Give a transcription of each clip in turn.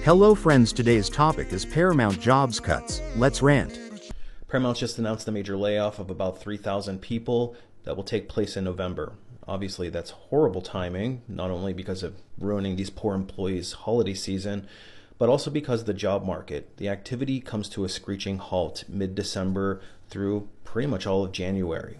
Hello friends, today's topic is Paramount jobs cuts. Let's rant. Paramount just announced a major layoff of about 3,000 people that will take place in November. Obviously, that's horrible timing, not only because of ruining these poor employees' holiday season, but also because of the job market. The activity comes to a screeching halt mid-December through pretty much all of January.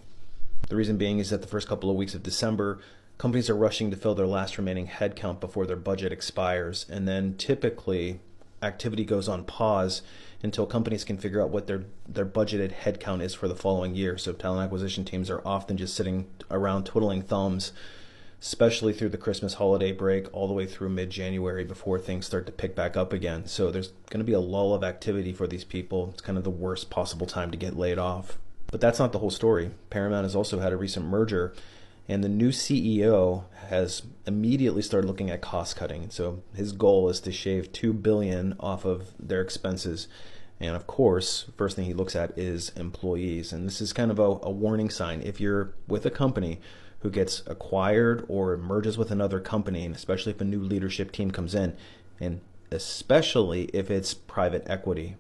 The reason being is that the first couple of weeks of December, companies are rushing to fill their last remaining headcount before their budget expires, and then typically activity goes on pause until companies can figure out what their budgeted headcount is for the following year. So talent acquisition teams are often just sitting around twiddling thumbs, especially through the Christmas holiday break all the way through mid-January before things start to pick back up again. So there's going to be a lull of activity for these people. It's kind of the worst possible time to get laid off. But that's not the whole story. Paramount has also had a recent merger, and the new CEO has immediately started looking at cost cutting. So his goal is to shave $2 billion off of their expenses. And of course, first thing he looks at is employees. And this is kind of a warning sign. If you're with a company who gets acquired or merges with another company, and especially if a new leadership team comes in, and especially if it's private equity,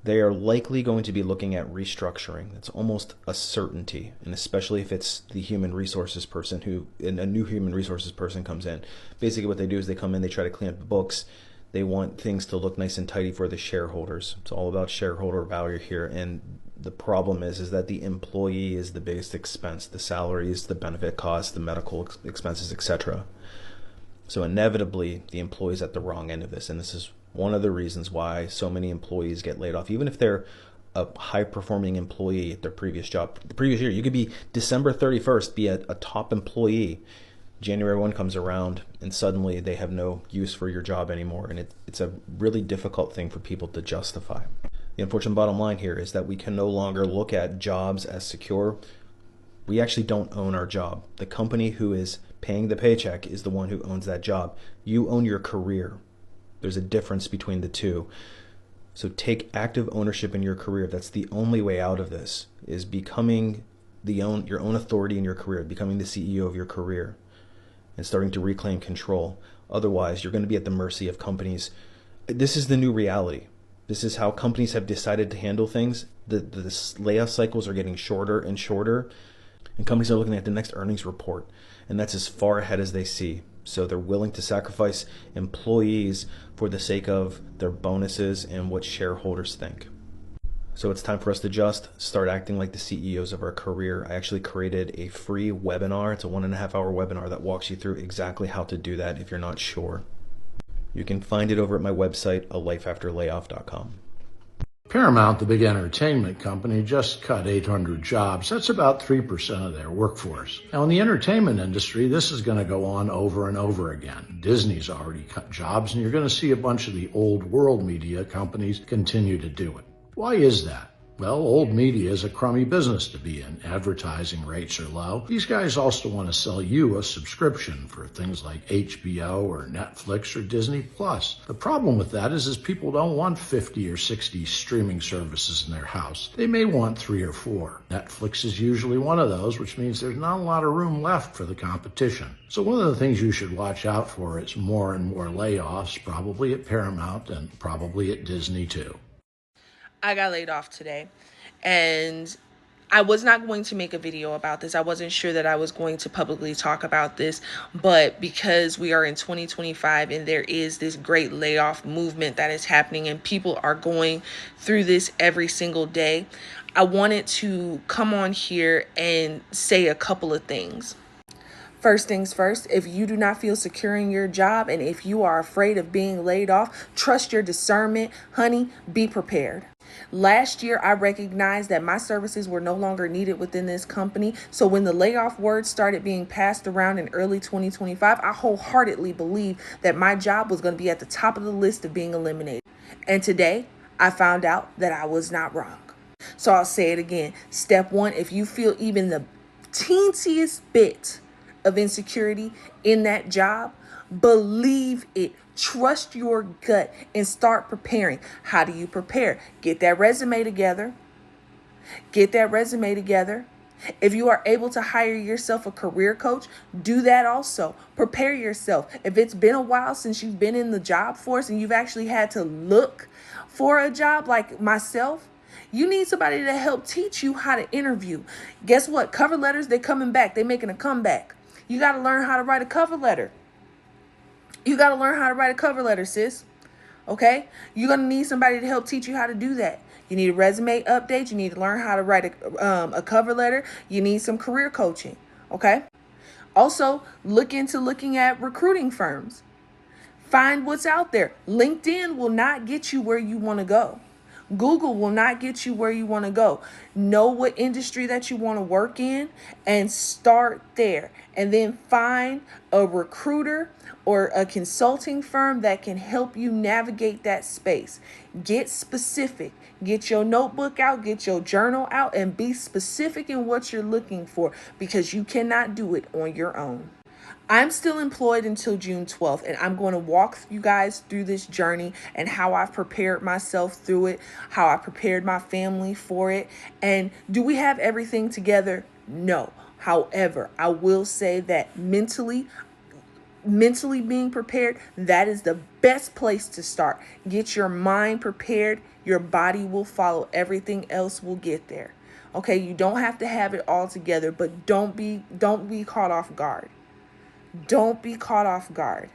they are likely going to be looking at restructuring. That's almost a certainty, and especially if it's the human resources person and a new human resources person comes in. Basically what they do is they come in, they try to clean up the books. They want things to look nice and tidy for the shareholders. It's all about shareholder value here, and the problem is that the employee is the biggest expense, the salaries, the benefit costs, the medical expenses, etc. So inevitably, the employee's at the wrong end of this, and this is one of the reasons why so many employees get laid off, even if they're a high-performing employee at their previous job. The previous year, you could be December 31st, be a top employee. January 1 comes around, and suddenly they have no use for your job anymore, and it's a really difficult thing for people to justify. The unfortunate bottom line here is that we can no longer look at jobs as secure. We actually don't own our job. The company who is paying the paycheck is the one who owns that job. You own your career. There's a difference between the two. So take active ownership in your career. That's the only way out of this, is becoming your own authority in your career, becoming the CEO of your career, and starting to reclaim control. Otherwise, you're going to be at the mercy of companies. This is the new reality. This is how companies have decided to handle things. The layoff cycles are getting shorter and shorter, and companies are looking at the next earnings report, and that's as far ahead as they see. So they're willing to sacrifice employees for the sake of their bonuses and what shareholders think. So it's time for us to just start acting like the CEOs of our career. I actually created a free webinar. It's a 1.5-hour webinar that walks you through exactly how to do that if you're not sure. You can find it over at my website, alifeafterlayoff.com. Paramount, the big entertainment company, just cut 800 jobs. That's about 3% of their workforce. Now, in the entertainment industry, this is going to go on over and over again. Disney's already cut jobs, and you're going to see a bunch of the old world media companies continue to do it. Why is that? Well, old media is a crummy business to be in. Advertising rates are low. These guys also want to sell you a subscription for things like HBO or Netflix or Disney Plus. The problem with that is people don't want 50 or 60 streaming services in their house. They may want 3 or 4. Netflix is usually one of those, which means there's not a lot of room left for the competition. So one of the things you should watch out for is more and more layoffs, probably at Paramount and probably at Disney too. I got laid off today, and I was not going to make a video about this. I wasn't sure that I was going to publicly talk about this, but because we are in 2025 and there is this great layoff movement that is happening and people are going through this every single day, I wanted to come on here and say a couple of things. First things first, if you do not feel secure in your job and if you are afraid of being laid off, trust your discernment. Honey, be prepared. Last year, I recognized that my services were no longer needed within this company. So when the layoff word started being passed around in early 2025, I wholeheartedly believed that my job was going to be at the top of the list of being eliminated. And today, I found out that I was not wrong. So I'll say it again. Step one, if you feel even the teensiest bit of insecurity in that job, believe it. Trust your gut and start preparing. How do you prepare? Get that resume together. If you are able to hire yourself a career coach, do that also. Prepare yourself. If it's been a while since you've been in the job force and you've actually had to look for a job like myself, you need somebody to help teach you how to interview. Guess what? Cover letters, they're coming back. They're making a comeback. You got to learn how to write a cover letter. You got to learn how to write a cover letter, sis. Okay? You're going to need somebody to help teach you how to do that. You need a resume update. You need to learn how to write a cover letter. You need some career coaching. Okay? Also, look into looking at recruiting firms. Find what's out there. LinkedIn will not get you where you want to go. Google will not get you where you want to go. Know what industry that you want to work in and start there. And then find a recruiter or a consulting firm that can help you navigate that space. Get specific. Get your notebook out, get your journal out, and be specific in what you're looking for, because you cannot do it on your own. I'm still employed until June 12th, and I'm going to walk you guys through this journey and how I've prepared myself through it, how I prepared my family for it. And do we have everything together? No. However, I will say that mentally being prepared, that is the best place to start. Get your mind prepared. Your body will follow. Everything else will get there. Okay, you don't have to have it all together, but don't be caught off guard. Don't be caught off guard.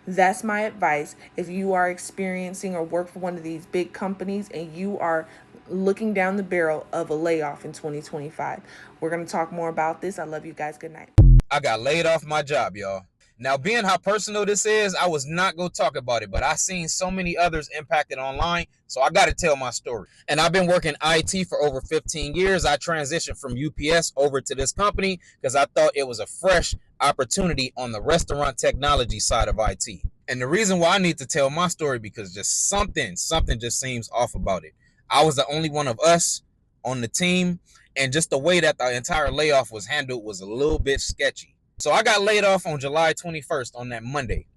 That's my advice. If you are experiencing or work for one of these big companies and you are looking down the barrel of a layoff in 2025. We're going to talk more about this. I love you guys. Good night. I got laid off my job, y'all. Now, being how personal this is, I was not going to talk about it, but I seen so many others impacted online, so I got to tell my story. And I've been working IT for over 15 years. I transitioned from UPS over to this company because I thought it was a fresh opportunity on the restaurant technology side of IT. And the reason why I need to tell my story, because just something just seems off about it. I was the only one of us on the team, and just the way that the entire layoff was handled was a little bit sketchy. So I got laid off on July 21st on that Monday.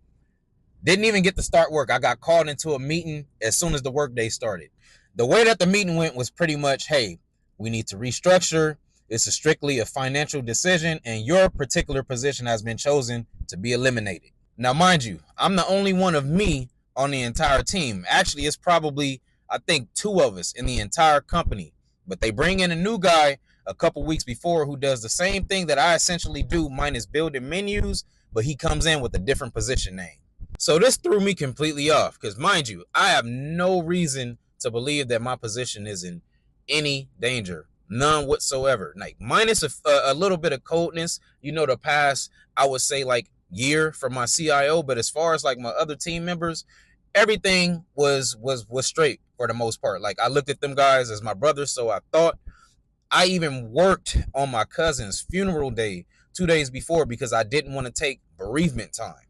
Didn't even get to start work. I got called into a meeting as soon as the workday started. The way that the meeting went was pretty much, hey, we need to restructure. This is strictly a financial decision, and your particular position has been chosen to be eliminated. Now, mind you, I'm the only one of me on the entire team. Actually, it's probably, I think, 2 of us in the entire company. But they bring in a new guy a couple weeks before who does the same thing that I essentially do, minus building menus, but he comes in with a different position name. So this threw me completely off because, mind you, I have no reason to believe that my position is in any danger. None whatsoever. Like, minus a little bit of coldness, the past, I would say, like, year for my CIO. But as far as, like, my other team members, everything was straight for the most part. Like, I looked at them guys as my brothers, so I thought. I even worked on my cousin's funeral day 2 days before because I didn't want to take bereavement time.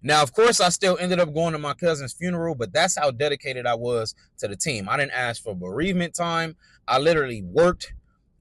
Now, of course, I still ended up going to my cousin's funeral, but that's how dedicated I was to the team. I didn't ask for bereavement time. I literally worked,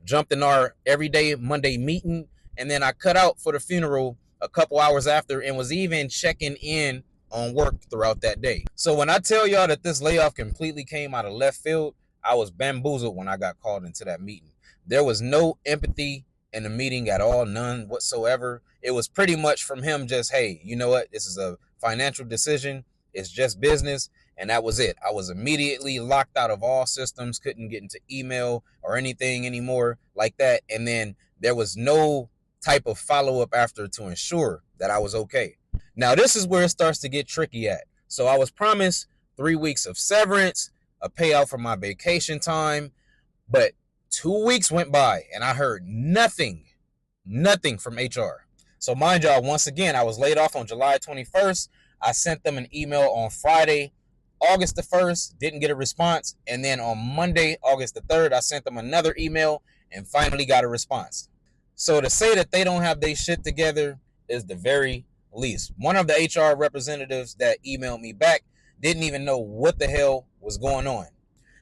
jumped in our everyday Monday meeting, and then I cut out for the funeral a couple hours after and was even checking in on work throughout that day. So when I tell y'all that this layoff completely came out of left field, I was bamboozled when I got called into that meeting. There was no empathy in the meeting at all, none whatsoever. It was pretty much from him just, hey, you know what? This is a financial decision. It's just business. And that was it. I was immediately locked out of all systems, couldn't get into email or anything anymore like that. And then there was no type of follow-up after to ensure that I was okay. Now, this is where it starts to get tricky at. So I was promised 3 weeks of severance, a payout for my vacation time, but 2 weeks went by and I heard nothing from HR. So mind y'all, once again, I was laid off on July 21st. I sent them an email on Friday, August the 1st, didn't get a response. And then on Monday, August the 3rd, I sent them another email and finally got a response. So to say that they don't have their shit together is the very least. One of the HR representatives that emailed me back didn't even know what the hell was going on.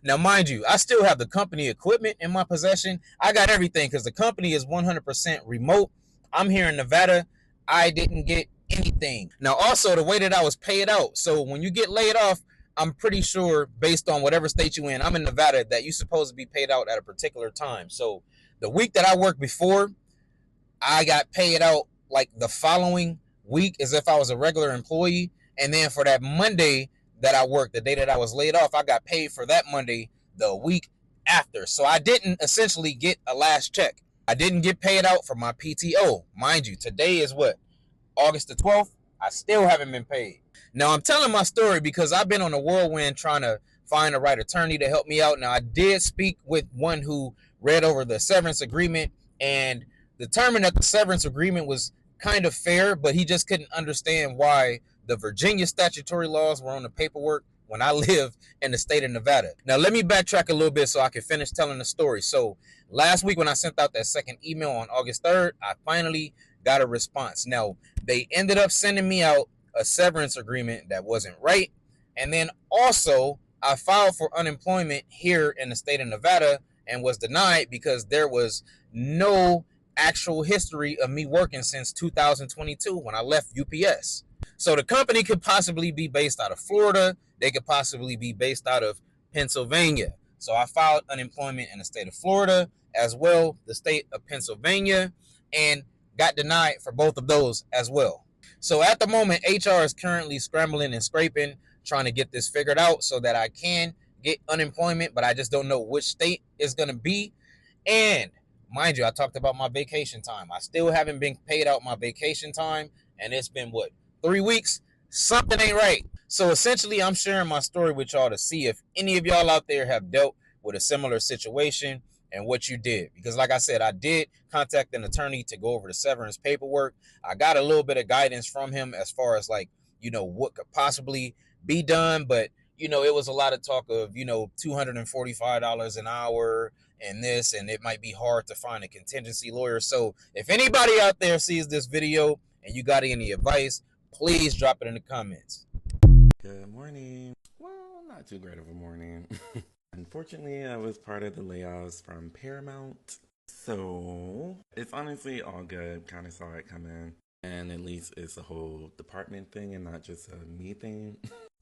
Now, mind you, I still have the company equipment in my possession. I got everything because the company is 100% remote. I'm here in Nevada. I didn't get anything. Now, also, the way that I was paid out. So when you get laid off, I'm pretty sure, based on whatever state you're in, I'm in Nevada, that you're supposed to be paid out at a particular time. So The week that I worked before, I got paid out like the following week as if I was a regular employee. And then for that Monday that I worked, the day that I was laid off, I got paid for that Monday the week after. So I didn't essentially get a last check. I didn't get paid out for my PTO. Mind you, today is what? August the 12th? I still haven't been paid. Now, I'm telling my story because I've been on a whirlwind trying to find the right attorney to help me out. Now, I did speak with one who read over the severance agreement and determined that the severance agreement was kind of fair, but he just couldn't understand why the Virginia statutory laws were on the paperwork when I live in the state of Nevada. Now, let me backtrack a little bit so I can finish telling the story. So last week when I sent out that second email on August 3rd, I finally got a response. Now, they ended up sending me out a severance agreement that wasn't right. And then also, I filed for unemployment here in the state of Nevada and was denied because there was no actual history of me working since 2022 when I left UPS. So the company could possibly be based out of Florida. They could possibly be based out of Pennsylvania. So I filed unemployment in the state of Florida as well, the state of Pennsylvania, and got denied for both of those as well. So at the moment, HR is currently scrambling and scraping, trying to get this figured out so that I can get unemployment, but I just don't know which state is going to be. And mind you, I talked about my vacation time. I still haven't been paid out my vacation time, and it's been, 3 weeks? Something ain't right. So essentially, I'm sharing my story with y'all to see if any of y'all out there have dealt with a similar situation and what you did. Because like I said, I did contact an attorney to go over the severance paperwork. I got a little bit of guidance from him as far as what could possibly be done. But, it was a lot of talk of, $245 an hour and this, and it might be hard to find a contingency lawyer. So if anybody out there sees this video and you got any advice, please drop it in the comments. Good morning. Well, not too great of a morning. Unfortunately, I was part of the layoffs from Paramount. So it's honestly all good. Kind of saw it coming. And at least it's a whole department thing and not just a me thing.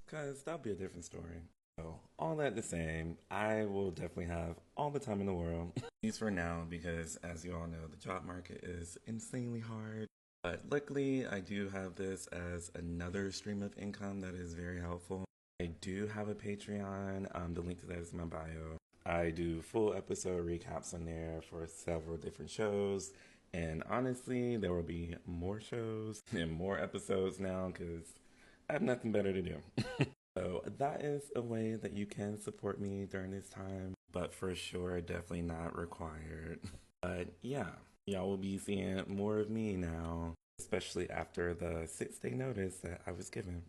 Because that'll be a different story. So all that the same, I will definitely have all the time in the world. At least for now, because as you all know, the job market is insanely hard. But luckily, I do have this as another stream of income that is very helpful. I do have a Patreon. The link to that is in my bio. I do full episode recaps on there for several different shows. And honestly, there will be more shows and more episodes now because I have nothing better to do. So that is a way that you can support me during this time. But for sure, definitely not required. But yeah. Y'all will be seeing more of me now, especially after the 6-day notice that I was given.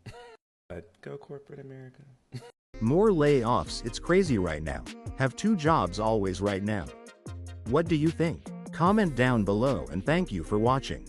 But go corporate America. More layoffs, it's crazy right now. Have 2 jobs always right now. What do you think? Comment down below and thank you for watching.